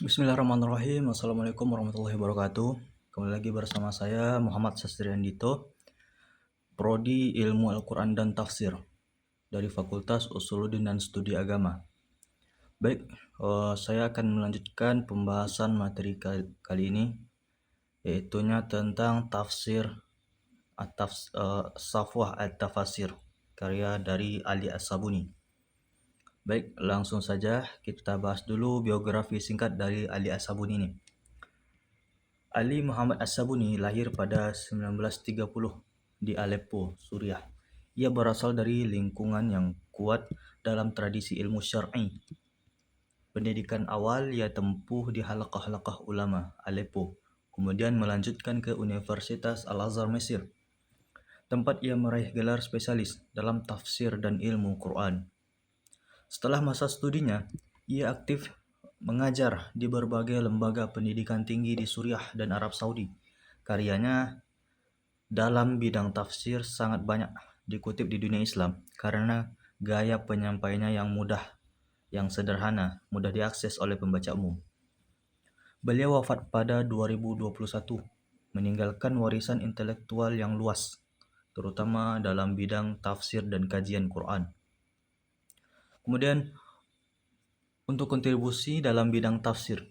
Bismillahirrahmanirrahim. Assalamualaikum warahmatullahi wabarakatuh. Kembali lagi bersama saya Muhammad Sastriandito, Prodi Ilmu Al-Quran dan Tafsir dari Fakultas Usuluddin dan Studi Agama. Baik, saya akan melanjutkan pembahasan materi kali ini, yaitunya tentang tafsir Safwah At-Tafasir, karya dari Ali As-Sabuni. Baik, langsung saja kita bahas dulu biografi singkat dari Ali As-Sabuni ini. Ali Muhammad As-Sabuni lahir pada 1930 di Aleppo, Suriah. Ia berasal dari lingkungan yang kuat dalam tradisi ilmu syar'i. Pendidikan awal ia tempuh di halaqah-halaqah ulama Aleppo, kemudian melanjutkan ke Universitas Al-Azhar Mesir, tempat ia meraih gelar spesialis dalam tafsir dan ilmu Quran. Setelah masa studinya, ia aktif mengajar di berbagai lembaga pendidikan tinggi di Suriah dan Arab Saudi. Karyanya dalam bidang tafsir sangat banyak dikutip di dunia Islam karena gaya penyampaiannya yang mudah, yang sederhana, mudah diakses oleh pembaca umum. Beliau wafat pada 2021, meninggalkan warisan intelektual yang luas, terutama dalam bidang tafsir dan kajian Quran. Kemudian, untuk kontribusi dalam bidang tafsir,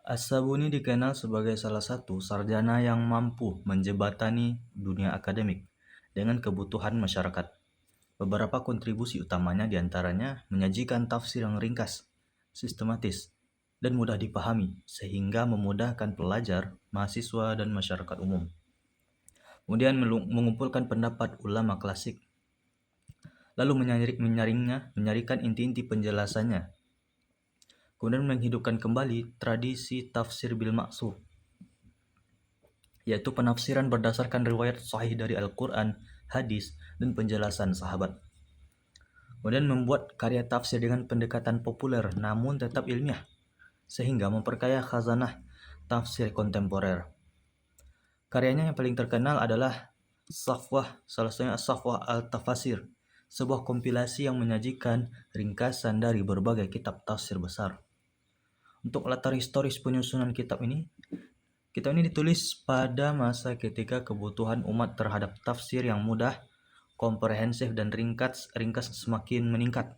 As-Sabuni dikenal sebagai salah satu sarjana yang mampu menjembatani dunia akademik dengan kebutuhan masyarakat. Beberapa kontribusi utamanya diantaranya menyajikan tafsir yang ringkas, sistematis, dan mudah dipahami sehingga memudahkan pelajar, mahasiswa, dan masyarakat umum. Kemudian mengumpulkan pendapat ulama klasik, lalu menyaringkan inti-inti penjelasannya. Kemudian menghidupkan kembali tradisi tafsir bil ma'sur, yaitu penafsiran berdasarkan riwayat sahih dari Al-Quran, hadis, dan penjelasan sahabat. Kemudian membuat karya tafsir dengan pendekatan populer namun tetap ilmiah, sehingga memperkaya khazanah tafsir kontemporer. Karyanya yang paling terkenal adalah salah satunya Safwah Al-Tafasir, sebuah kompilasi yang menyajikan ringkasan dari berbagai kitab tafsir besar. Untuk latar historis penyusunan kitab ini ditulis pada masa ketika kebutuhan umat terhadap tafsir yang mudah, komprehensif, dan ringkas semakin meningkat.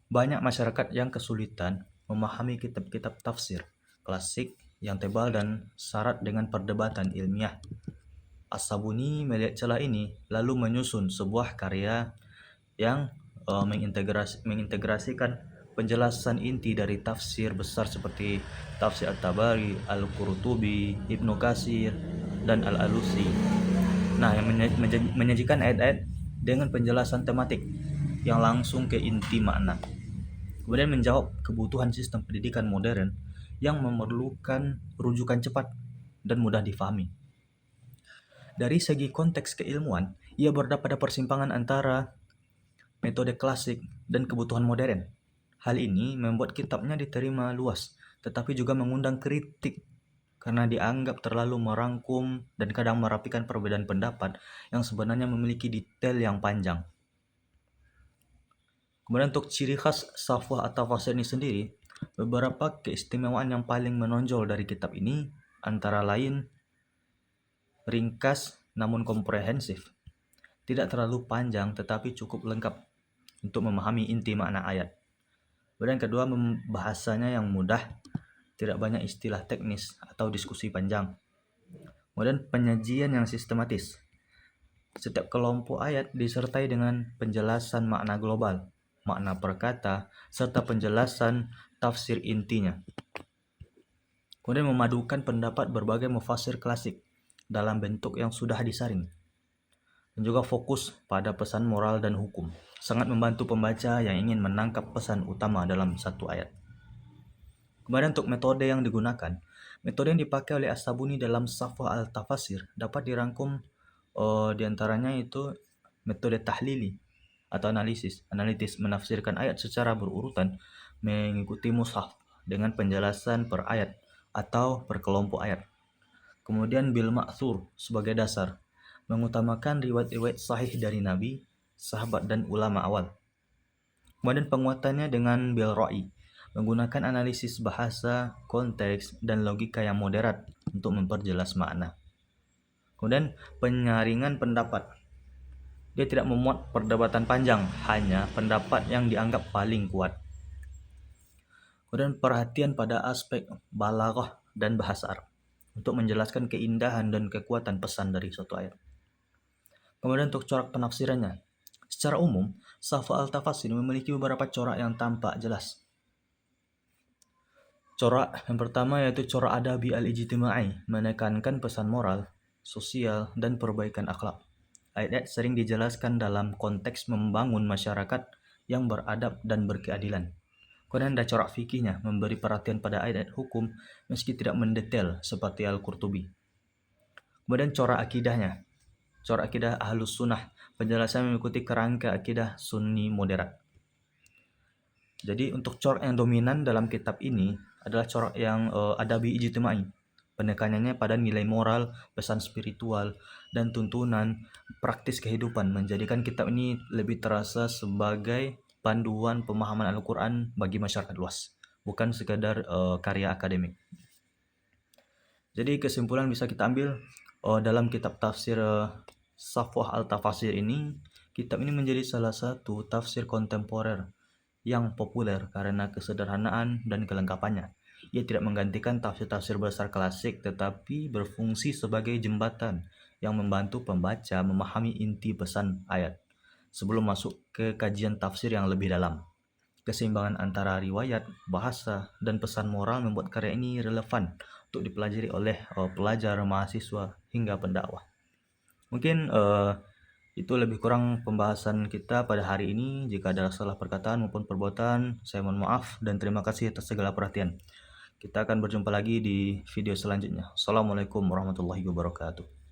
Banyak masyarakat yang kesulitan memahami kitab-kitab tafsir klasik yang tebal dan syarat dengan perdebatan ilmiah. As-Sabuni melihat celah ini lalu menyusun sebuah karya yang mengintegrasikan penjelasan inti dari tafsir besar seperti tafsir At-Tabari, Al-Qurtubi, Ibnu Katsir, dan Al-Alusi. Nah, yang menyajikan ayat-ayat dengan penjelasan tematik yang langsung ke inti makna. Kemudian menjawab kebutuhan sistem pendidikan modern yang memerlukan rujukan cepat dan mudah difahami. Dari segi konteks keilmuan, ia berada pada persimpangan antara metode klasik dan kebutuhan modern. Hal ini membuat kitabnya diterima luas, tetapi juga mengundang kritik karena dianggap terlalu merangkum dan kadang merapikan perbedaan pendapat yang sebenarnya memiliki detail yang panjang. Kemudian untuk ciri khas Safwah At-Tafasir ini sendiri, beberapa keistimewaan yang paling menonjol dari kitab ini antara lain ringkas namun komprehensif, tidak terlalu panjang tetapi cukup lengkap untuk memahami inti makna ayat. Kemudian kedua, bahasanya yang mudah, tidak banyak istilah teknis atau diskusi panjang. Kemudian penyajian yang sistematis. Setiap kelompok ayat disertai dengan penjelasan makna global, makna perkata, serta penjelasan tafsir intinya. Kemudian memadukan pendapat berbagai mufassir klasik dalam bentuk yang sudah disaring. Dan juga fokus pada pesan moral dan hukum. Sangat membantu pembaca yang ingin menangkap pesan utama dalam satu ayat. Kemudian untuk metode yang digunakan, metode yang dipakai oleh As-Sabuni dalam Safwah Al-Tafasir dapat dirangkum diantaranya itu metode tahlili atau analitis menafsirkan ayat secara berurutan mengikuti mushaf dengan penjelasan per ayat atau per kelompok ayat. Kemudian bil ma'thur sebagai dasar, mengutamakan riwayat-riwayat sahih dari Nabi, sahabat, dan ulama awal. Kemudian penguatannya dengan bil ra'i, menggunakan analisis bahasa, konteks, dan logika yang moderat untuk memperjelas makna. Kemudian penyaringan pendapat. Dia tidak memuat perdebatan panjang, hanya pendapat yang dianggap paling kuat. Kemudian perhatian pada aspek balaghah dan bahasa Arab untuk menjelaskan keindahan dan kekuatan pesan dari suatu ayat. Kemudian untuk corak penafsirannya. Secara umum, Safa al-Tafasir memiliki beberapa corak yang tampak jelas. Corak yang pertama yaitu corak adabi al-ijtimai, menekankan pesan moral, sosial, dan perbaikan akhlak. Ayat-ayat sering dijelaskan dalam konteks membangun masyarakat yang beradab dan berkeadilan. Kemudian ada corak fikihnya, memberi perhatian pada ayat-ayat hukum meski tidak mendetail seperti Al-Qurtubi. Kemudian corak akidahnya, corak akidah Ahlus Sunnah, penjelasan mengikuti kerangka akidah Sunni moderat. Jadi untuk corak yang dominan dalam kitab ini adalah corak yang adabi ijtimai. Penekanannya pada nilai moral, pesan spiritual, dan tuntunan praktis kehidupan, menjadikan kitab ini lebih terasa sebagai panduan pemahaman Al-Quran bagi masyarakat luas, bukan sekadar karya akademik. Jadi kesimpulan bisa kita ambil dalam kitab tafsir Safwah al-Tafasir ini, kitab ini menjadi salah satu tafsir kontemporer yang populer karena kesederhanaan dan kelengkapannya. Ia tidak menggantikan tafsir-tafsir besar klasik, tetapi berfungsi sebagai jembatan yang membantu pembaca memahami inti pesan ayat sebelum masuk ke kajian tafsir yang lebih dalam. Keseimbangan antara riwayat, bahasa, dan pesan moral membuat karya ini relevan untuk dipelajari oleh pelajar, mahasiswa, hingga pendakwah. Mungkin itu lebih kurang pembahasan kita pada hari ini. Jika ada salah perkataan maupun perbuatan, saya mohon maaf dan terima kasih atas segala perhatian. Kita akan berjumpa lagi di video selanjutnya. Assalamualaikum warahmatullahi wabarakatuh.